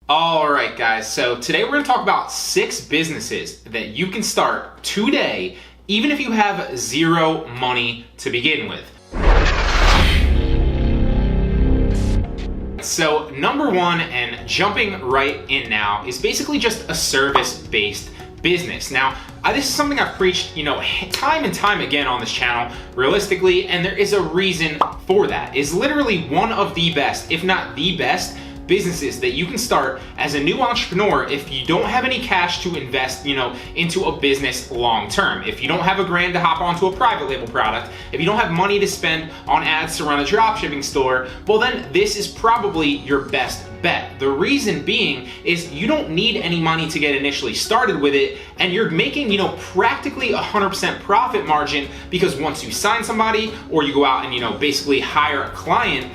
All right, guys, so today we're going to talk about 6 businesses that you can start today, even if you have zero money to begin with. So number one, and jumping right in now, is basically just a service-based business. Now, this is something I've preached, time and time again on this channel, realistically, and there is a reason for that. It's literally one of the best, if not the best, businesses that you can start as a new entrepreneur if you don't have any cash to invest, into a business long term. If you don't have $1,000 to hop onto a private label product, if you don't have money to spend on ads to run a dropshipping store, well then this is probably your best bet. The reason being is you don't need any money to get initially started with it, and you're making, practically 100% profit margin, because once you sign somebody or you go out and, basically hire a client,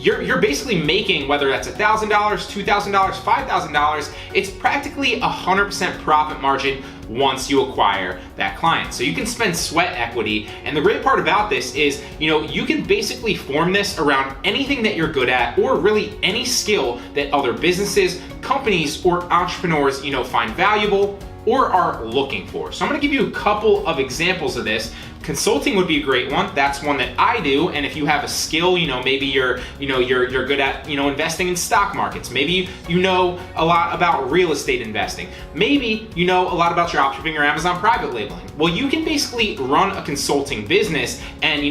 you're basically making, whether that's $1,000, $2,000, $5,000, it's practically 100% profit margin once you acquire that client. So you can spend sweat equity, and the great part about this is, you can basically form this around anything that you're good at, or really any skill that other businesses, companies, or entrepreneurs, find valuable or are looking for. So I'm gonna give you a couple of examples of this. Consulting would be a great one. That's one that I do. And if you have a skill, maybe you're good at, investing in stock markets. Maybe you know a lot about real estate investing. Maybe you know a lot about dropshipping or Amazon private labeling. Well, you can basically run a consulting business, and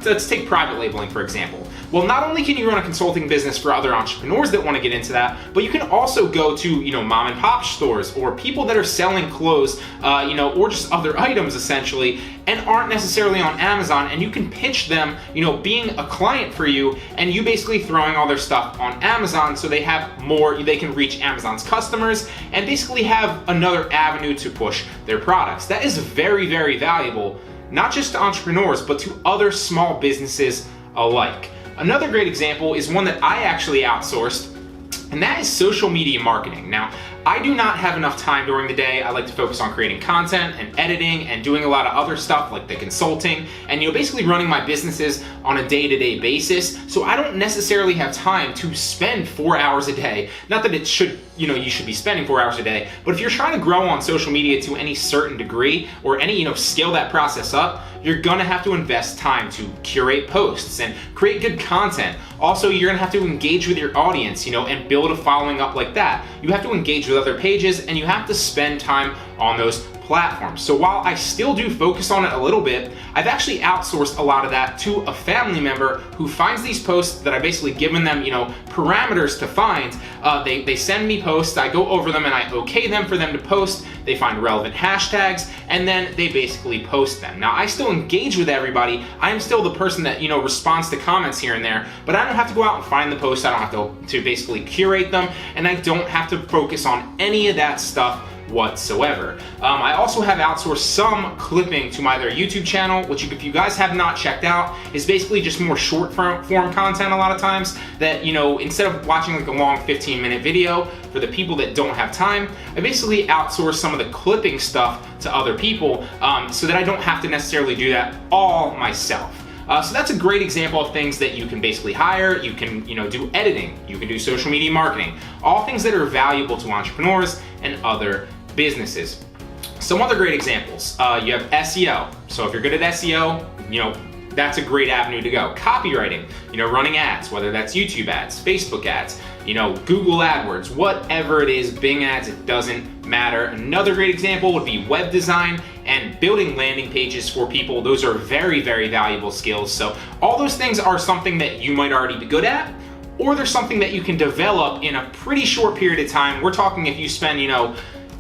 let's take private labeling for example. Well, not only can you run a consulting business for other entrepreneurs that want to get into that, but you can also go to, mom and pop stores, or people that are selling clothes, or just other items essentially, and aren't necessarily on Amazon, and you can pitch them, being a client for you, and you basically throwing all their stuff on Amazon, so they can reach Amazon's customers and basically have another avenue to push their products. That is very, very valuable, not just to entrepreneurs, but to other small businesses alike. Another great example is one that I actually outsourced, and that is social media marketing. Now, I do not have enough time during the day. I like to focus on creating content and editing and doing a lot of other stuff like the consulting and basically running my businesses on a day-to-day basis. So I don't necessarily have time to spend 4 hours a day. Not that it should, you should be spending 4 hours a day, but if you're trying to grow on social media to any certain degree, or any, scale that process up, you're gonna have to invest time to curate posts and create good content. Also, you're gonna have to engage with your audience, and build a following up like that. You have to engage with other pages, and you have to spend time on those platforms. So while I still do focus on it a little bit, I've actually outsourced a lot of that to a family member who finds these posts that I've basically given them, parameters to find. They send me posts, I go over them and I okay them for them to post. They find relevant hashtags, and then they basically post them. Now, I still engage with everybody. I'm still the person that, responds to comments here and there, but I don't have to go out and find the posts. I don't have to basically curate them, and I don't have to focus on any of that stuff whatsoever. I also have outsourced some clipping to my other YouTube channel, which if you guys have not checked out, is basically just more short form content a lot of times that, instead of watching like a long 15-minute video, for the people that don't have time, I basically outsource some of the clipping stuff to other people, so that I don't have to necessarily do that all myself. So that's a great example of things that you can basically hire. You can, do editing, you can do social media marketing, all things that are valuable to entrepreneurs and other businesses. Some other great examples, you have SEO. So if you're good at SEO, that's a great avenue to go. Copywriting, running ads, whether that's YouTube ads, Facebook ads, Google AdWords, whatever it is, Bing ads, it doesn't matter. Another great example would be web design and building landing pages for people. Those are very, very valuable skills. So all those things are something that you might already be good at, or there's something that you can develop in a pretty short period of time. We're talking if you spend,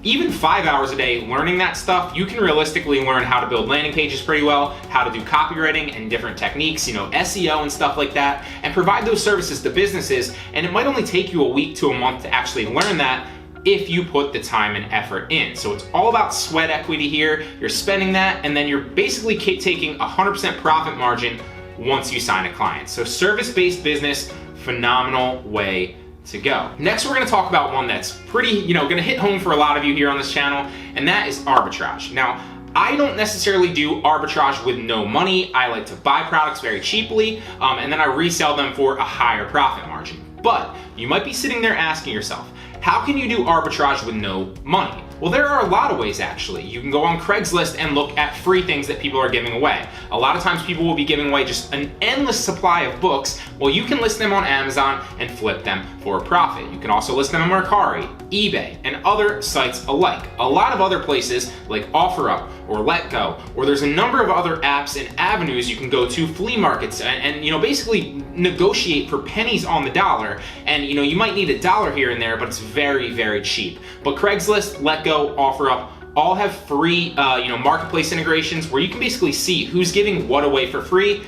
even 5 hours a day learning that stuff, you can realistically learn how to build landing pages pretty well, how to do copywriting and different techniques, SEO and stuff like that, and provide those services to businesses. And it might only take you a week to a month to actually learn that if you put the time and effort in. So it's all about sweat equity here. You're spending that, and then you're basically taking 100% profit margin once you sign a client. So service-based business, phenomenal way to go. Next, we're going to talk about one that's pretty, going to hit home for a lot of you here on this channel, and that is arbitrage. Now, I don't necessarily do arbitrage with no money. I like to buy products very cheaply, and then I resell them for a higher profit margin. But you might be sitting there asking yourself, how can you do arbitrage with no money? Well, there are a lot of ways actually. You can go on Craigslist and look at free things that people are giving away. A lot of times people will be giving away just an endless supply of books. Well, you can list them on Amazon and flip them for a profit. You can also list them on Mercari, eBay, and other sites alike. A lot of other places like OfferUp or Letgo, or there's a number of other apps and avenues you can go to, flea markets, and basically negotiate for pennies on the dollar. And you might need $1 here and there, but it's very, very cheap. But Craigslist, Letgo, OfferUp all have free marketplace integrations where you can basically see who's giving what away for free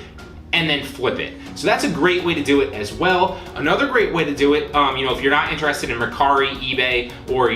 and then flip it. So that's a great way to do it as well. Another great way to do it, if you're not interested in Mercari, eBay, or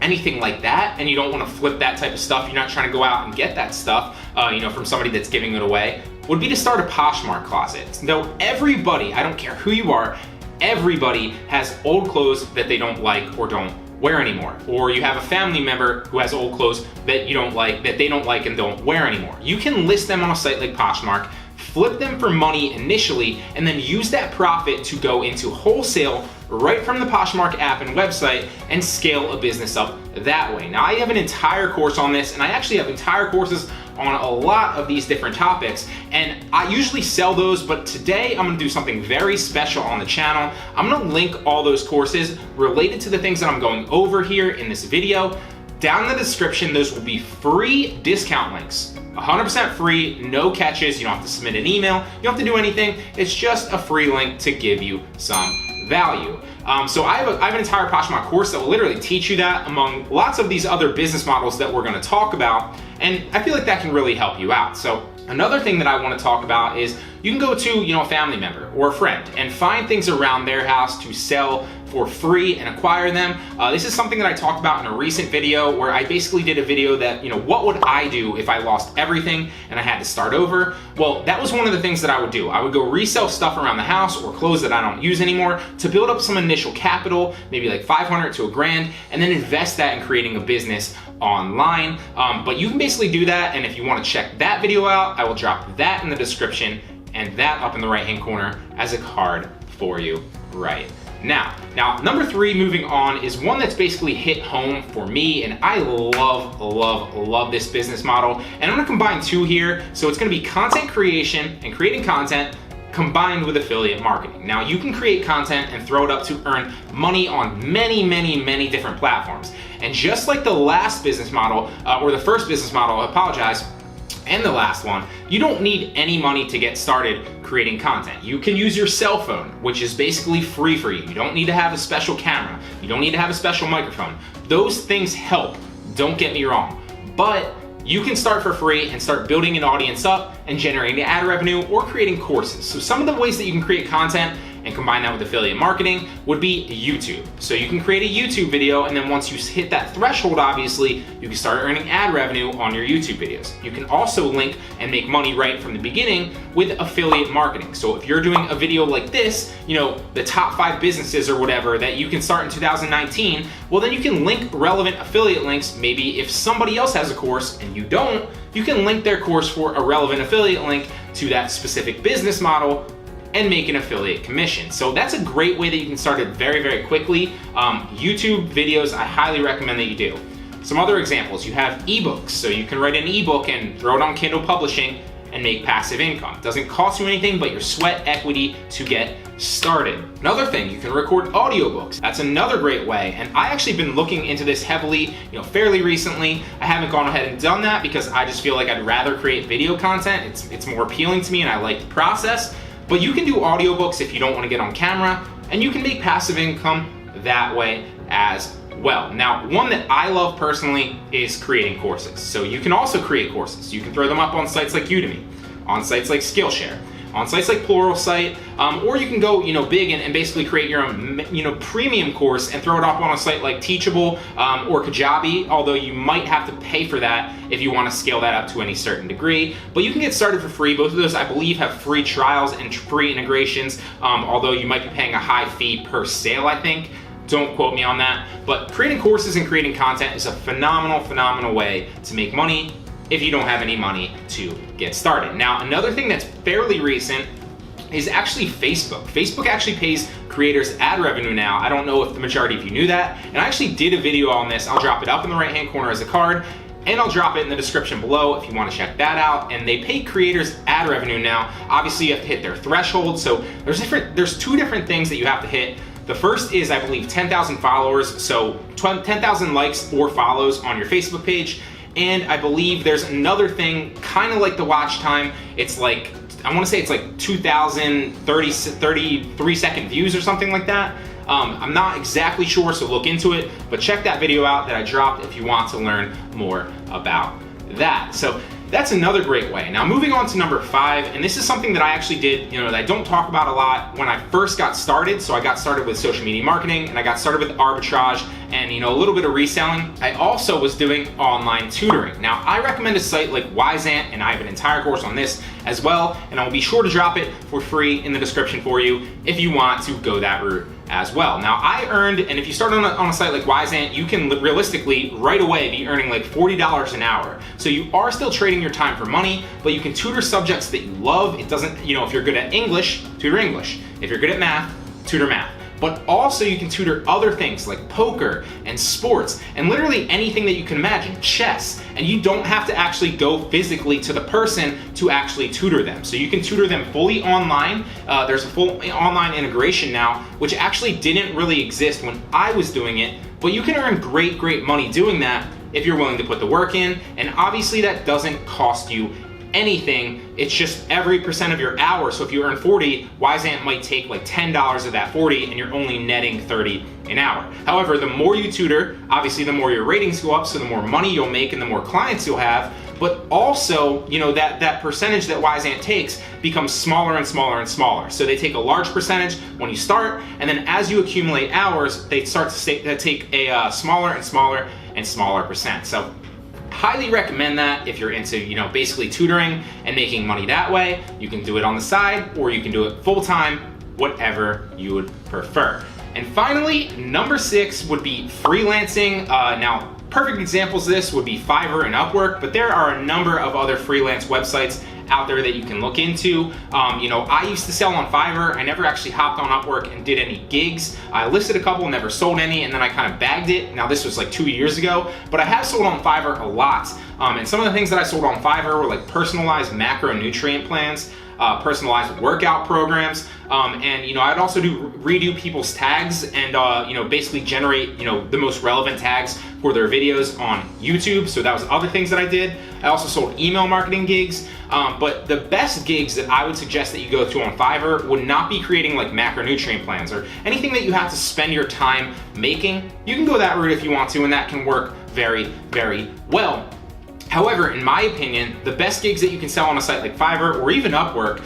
anything like that, and you don't want to flip that type of stuff, you're not trying to go out and get that stuff from somebody that's giving it away, would be to start a Poshmark closet. Though everybody, I don't care who you are, everybody has old clothes that they don't like or don't wear anymore. Or you have a family member who has old clothes that you don't like, that they don't like and don't wear anymore. You can list them on a site like Poshmark, flip them for money initially, and then use that profit to go into wholesale right from the Poshmark app and website and scale a business up that way. Now, I have an entire course on this, and I actually have entire courses on a lot of these different topics, and I usually sell those, but today I'm gonna do something very special on the channel. I'm gonna link all those courses related to the things that I'm going over here in this video. Down in the description, those will be free discount links. 100% free, no catches, you don't have to submit an email, you don't have to do anything, it's just a free link to give you some value. So I have an entire Poshmark course that will literally teach you that, among lots of these other business models that we're gonna talk about, and I feel like that can really help you out. So another thing that I wanna talk about is you can go to a family member or a friend and find things around their house to sell for free and acquire them. This is something that I talked about in a recent video where I basically did a video that, what would I do if I lost everything and I had to start over? Well, that was one of the things that I would do. I would go resell stuff around the house or clothes that I don't use anymore to build up some initial capital, maybe like $500 to $1,000, and then invest that in creating a business online. But you can basically do that, and if you want to check that video out, I will drop that in the description and that up in the right hand corner as a card for you right now. Number 3, moving on, is one that's basically hit home for me, and I love this business model. And I'm gonna combine two here. So it's gonna be content creation and creating content combined with affiliate marketing. Now, you can create content and throw it up to earn money on many different platforms. And just like the last business model, or the first business model, I apologize, and the last one, you don't need any money to get started creating content. You can use your cell phone, which is basically free for you. You don't need to have a special camera. You don't need to have a special microphone. Those things help, don't get me wrong. But you can start for free and start building an audience up and generating ad revenue or creating courses. So some of the ways that you can create content and combine that with affiliate marketing would be YouTube. So you can create a YouTube video, and then once you hit that threshold, obviously, you can start earning ad revenue on your YouTube videos. You can also link and make money right from the beginning with affiliate marketing. So if you're doing a video like this, the top 5 businesses or whatever that you can start in 2019, well, then you can link relevant affiliate links. Maybe if somebody else has a course and you don't, you can link their course for a relevant affiliate link to that specific business model and make an affiliate commission. So that's a great way that you can start it very quickly. YouTube videos, I highly recommend that you do. Some other examples, you have ebooks. So you can write an ebook and throw it on Kindle Publishing and make passive income. It doesn't cost you anything but your sweat equity to get started. Another thing, you can record audiobooks. That's another great way. And I actually been looking into this heavily, fairly recently. I haven't gone ahead and done that because I just feel like I'd rather create video content. It's more appealing to me and I like the process. But you can do audiobooks if you don't want to get on camera, and you can make passive income that way as well. Now, one that I love personally is creating courses. So you can also create courses. You can throw them up on sites like Udemy, on sites like Skillshare, on sites like Pluralsight, or you can go, big and basically create your own, premium course and throw it up on a site like Teachable or Kajabi, although you might have to pay for that if you want to scale that up to any certain degree. But you can get started for free. Both of those, I believe, have free trials and free integrations, although you might be paying a high fee per sale, I think. Don't quote me on that. But creating courses and creating content is a phenomenal way to make money if you don't have any money to get started. Now, another thing that's fairly recent is actually Facebook. Facebook actually pays creators ad revenue now. I don't know if the majority of you knew that. And I actually did a video on this. I'll drop it up in the right-hand corner as a card, and I'll drop it in the description below if you want to check that out. And they pay creators ad revenue now. Obviously, you have to hit their threshold. So there's two different things that you have to hit. The first is, I believe, 10,000 followers. So 10,000 likes or follows on your Facebook page. And I believe there's another thing, kind of like the watch time. It's like, I want to say it's like 2,033 second views or something like that. I'm not exactly sure, so look into it, but check that video out that I dropped if you want to learn more about that. So that's another great way. Now moving on to number 5, and this is something that I actually did, that I don't talk about a lot when I first got started. So I got started with social media marketing, and I got started with Arbitrage and a little bit of reselling. I also was doing online tutoring. Now I recommend a site like Wyzant, and I have an entire course on this as well, and I will be sure to drop it for free in the description for you if you want to go that route as well. Now I earned, and if you start on a site like Wyzant, you can realistically right away be earning like $40 an hour. So you are still trading your time for money, but you can tutor subjects that you love. It doesn't, if you're good at English, tutor English. If you're good at math, tutor math. But also you can tutor other things like poker and sports and literally anything that you can imagine, chess, and you don't have to actually go physically to the person to actually tutor them. So you can tutor them fully online. There's a full online integration now, which actually didn't really exist when I was doing it, but you can earn great money doing that if you're willing to put the work in, and obviously that doesn't cost you anything. It's just every percent of your hour. So if you earn 40, Wyzant might take like $10 of that 40 and you're only netting 30 an hour. However, the more you tutor, obviously the more your ratings go up, so the more money you'll make and the more clients you'll have. But also, that percentage that Wyzant takes becomes smaller and smaller and smaller. So they take a large percentage when you start, and then as you accumulate hours, they start to take a smaller and smaller and smaller percent. So highly recommend that if you're into, basically tutoring and making money that way. You can do it on the side or you can do it full-time, whatever you would prefer. And finally, number 6 would be freelancing. Now, perfect examples of this would be Fiverr and Upwork, but there are a number of other freelance websites out there that you can look into. I used to sell on Fiverr. I never actually hopped on Upwork and did any gigs. I listed a couple, never sold any, and then I kind of bagged it. Now this was like 2 years ago, but I have sold on Fiverr a lot. And some of the things that I sold on Fiverr were like personalized macronutrient plans, personalized workout programs, and I'd also redo people's tags and basically generate the most relevant tags for their videos on YouTube. So that was other things that I did. I also sold email marketing gigs, but the best gigs that I would suggest that you go to on Fiverr would not be creating like macronutrient plans or anything that you have to spend your time making. You can go that route if you want to, and that can work very well. However, in my opinion, the best gigs that you can sell on a site like Fiverr or even Upwork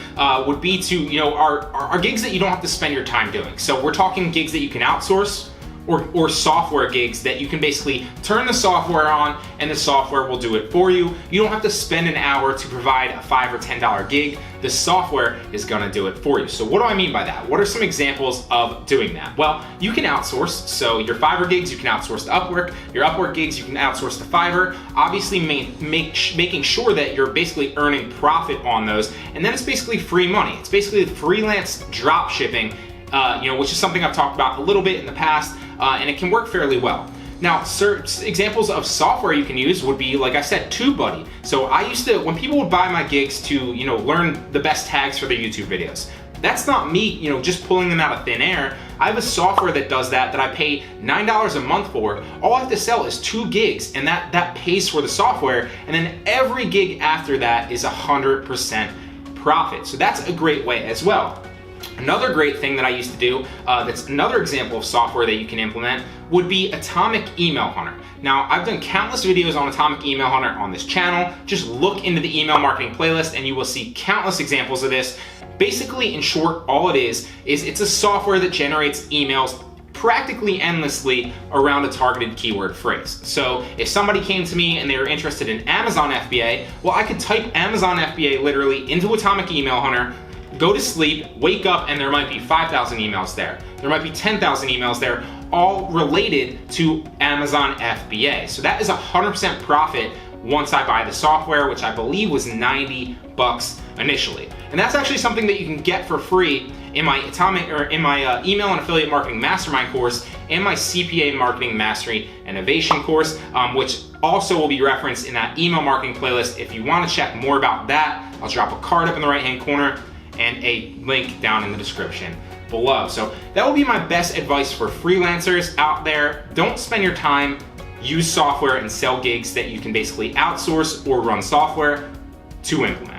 would be to, are gigs that you don't have to spend your time doing. So we're talking gigs that you can outsource, or software gigs that you can basically turn the software on and the software will do it for you. You don't have to spend an hour to provide a $5 or $10 gig. The software is gonna do it for you. So what do I mean by that? What are some examples of doing that? Well, you can outsource. So your Fiverr gigs, you can outsource to Upwork. Your Upwork gigs, you can outsource to Fiverr. Obviously making sure that you're basically earning profit on those. And then it's basically free money. It's basically freelance drop shipping, which is something I've talked about a little bit in the past, and it can work fairly well. Now, examples of software you can use would be, like I said, TubeBuddy. So I used to, when people would buy my gigs to, learn the best tags for their YouTube videos, that's not me, just pulling them out of thin air. I have a software that does that I pay $9 a month for. All I have to sell is 2 gigs, and that pays for the software. And then every gig after that is 100% profit. So that's a great way as well. Another great thing that I used to do, that's another example of software that you can implement, would be Atomic Email Hunter. Now, I've done countless videos on Atomic Email Hunter on this channel. Just look into the email marketing playlist and you will see countless examples of this. Basically, in short, all it is it's a software that generates emails practically endlessly around a targeted keyword phrase. So if somebody came to me and they were interested in Amazon FBA, well, I could type Amazon FBA literally into Atomic Email Hunter, go to sleep, wake up, and there might be 5,000 emails there. There might be 10,000 emails there, all related to Amazon FBA. So that is 100% profit once I buy the software, which I believe was $90 initially. And that's actually something that you can get for free in my email and affiliate marketing mastermind course and my CPA marketing mastery innovation course, which also will be referenced in that email marketing playlist. If you want to check more about that, I'll drop a card up in the right hand corner and a link down in the description below. So that will be my best advice for freelancers out there. Don't spend your time, use software and sell gigs that you can basically outsource or run software to implement.